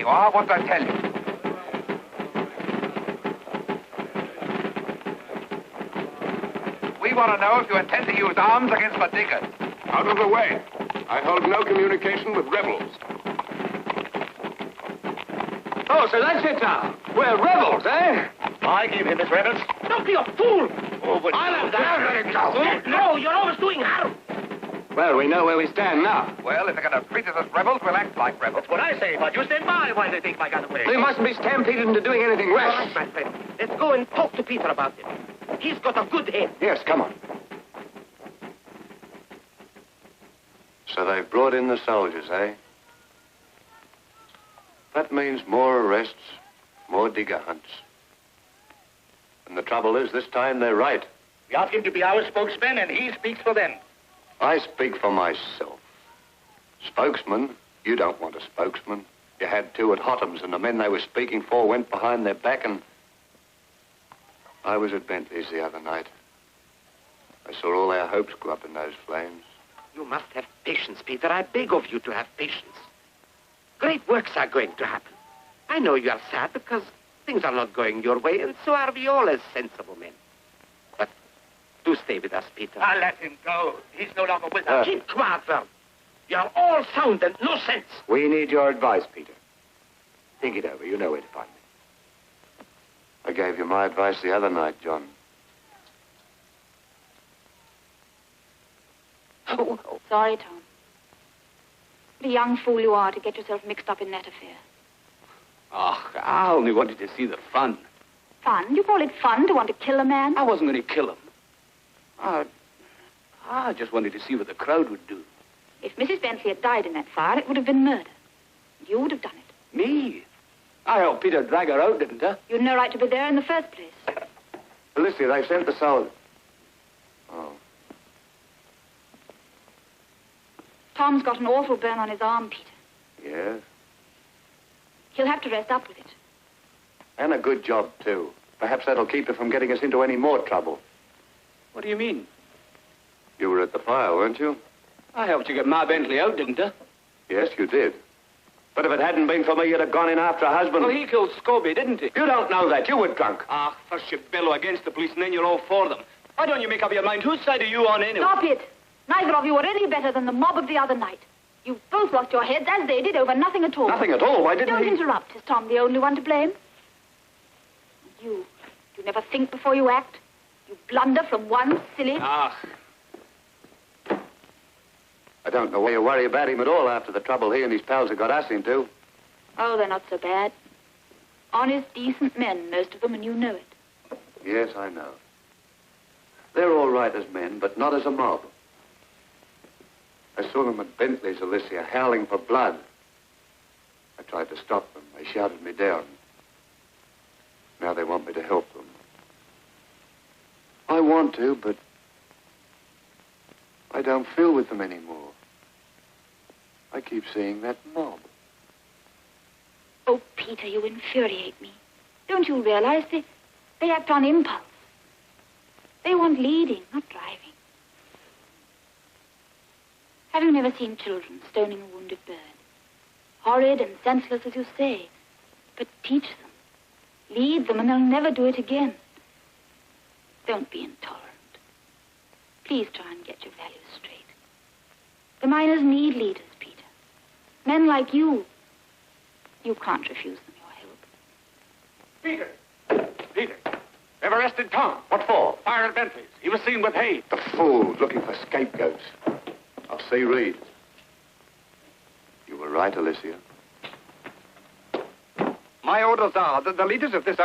you are. What did I tell you? We want to know if you intend to use arms against the diggers. Out of the way. I hold no communication with rebels. Oh, so that's it now. We're rebels, eh? I gave him his rebels. Don't be a fool! Oh, but... I'll have that. No, you're always doing harm. Well, we know where we stand now. Well, if they're going to treat us as rebels, we'll act like rebels. That's what I say, but you stand by while they take my gun away. We mustn't be stampeded into doing anything All rash. right, my friend. Let's go and talk to Peter about it. He's got a good head. Yes, come on. So they've brought in the soldiers, eh? That means more arrests, more digger hunts. And the trouble is, this time they're right. We asked him to be our spokesman, and he speaks for them. I speak for myself. Spokesman? You don't want a spokesman. You had two at Hotham's, and the men they were speaking for went behind their back and... I was at Bentley's the other night. I saw all our hopes go up in those flames. You must have patience, Peter. I beg of you to have patience. Great works are going to happen. I know you are sad because things are not going your way, and so are we all as sensible men. But do stay with us, Peter. I'll let him go. He's no longer with us. Keep quiet, Vern. You're all sound and no sense. We need your advice, Peter. Think it over. You know where to find me. I gave you my advice the other night, John. Oh, sorry, Tom. What a young fool you are to get yourself mixed up in that affair. Oh, I only wanted to see the fun. Fun? You call it fun to want to kill a man? I wasn't going to kill him. I just wanted to see what the crowd would do. If Mrs. Bentley had died in that fire, it would have been murder. You would have done it. Me? I helped Peter drag her out, didn't I? You had no right to be there in the first place. Alicia, they've sent the soldiers. Oh. Tom's got an awful burn on his arm, Peter. Yes? He'll have to rest up with it. And a good job, too. Perhaps that'll keep you from getting us into any more trouble. What do you mean? You were at the fire, weren't you? I helped you get Ma Bentley out, didn't I? Yes, you did. But if it hadn't been for me, you'd have gone in after a husband. Oh, he killed Scobie, didn't he? You don't know that. You were drunk. Ah, first you bellow against the police and then you're all for them. Why don't you make up your mind? Whose side are you on anyway? Stop it! Neither of you are any better than the mob of the other night. You've both lost your heads, as they did, over nothing at all. Nothing at all? Why didn't Don't he... interrupt. Is Tom the only one to blame? You never think before you act. You blunder from one silly... Ah. I don't know why you worry about him at all after the trouble he and his pals have got us into. Oh, they're not so bad. Honest, decent men, most of them, and you know it. Yes, I know. They're all right as men, but not as a mob. I saw them at Bentley's, Alicia, howling for blood. I tried to stop them. They shouted me down. Now they want me to help them. I want to, but I don't feel with them anymore. I keep seeing that mob. Oh, Peter, you infuriate me. Don't you realize they act on impulse? They want leading, not driving. Have you never seen children stoning a wounded bird? Horrid and senseless as you say, but teach them. Lead them and they'll never do it again. Don't be intolerant. Please try and get your values straight. The miners need leaders, Peter. Men like you. You can't refuse them your help. Peter. They've arrested Tom. What for? Fire at Bentley's. He was seen with Hay. The fools looking for scapegoats. I'll see Reed. You were right, Alicia. My orders are that the leaders of this